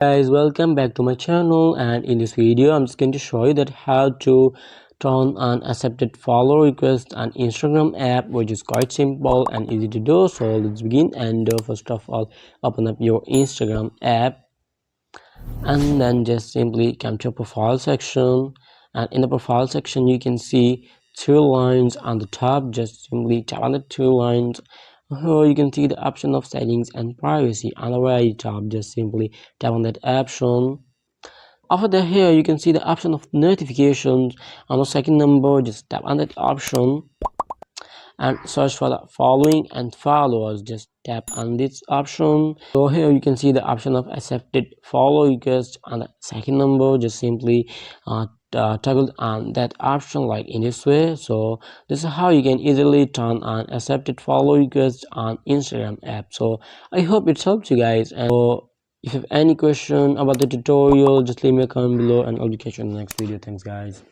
Guys, welcome back to my channel, and in this video I'm just going to show you that how to turn on accepted follow request on Instagram app, which is quite simple and easy to do. So let's begin. And first of all, open up your Instagram app and then just simply come to profile section, and in the profile section you can see two lines on the top. Just simply tap on the two lines. Here you can see the option of settings and privacy on the right top. Just simply tap on that option. After that, here you can see the option of notifications on the second number. Just tap on that option and search for the following and followers. Just tap on this option. So here you can see the option of accepted follow request on the second number. Just simply toggle on that option like in this way. So this is how you can easily turn on accepted follow request on Instagram app. So I hope it helps you guys, and so if you have any question about the tutorial, just leave me a comment below and I'll be catching you in the next video. Thanks guys.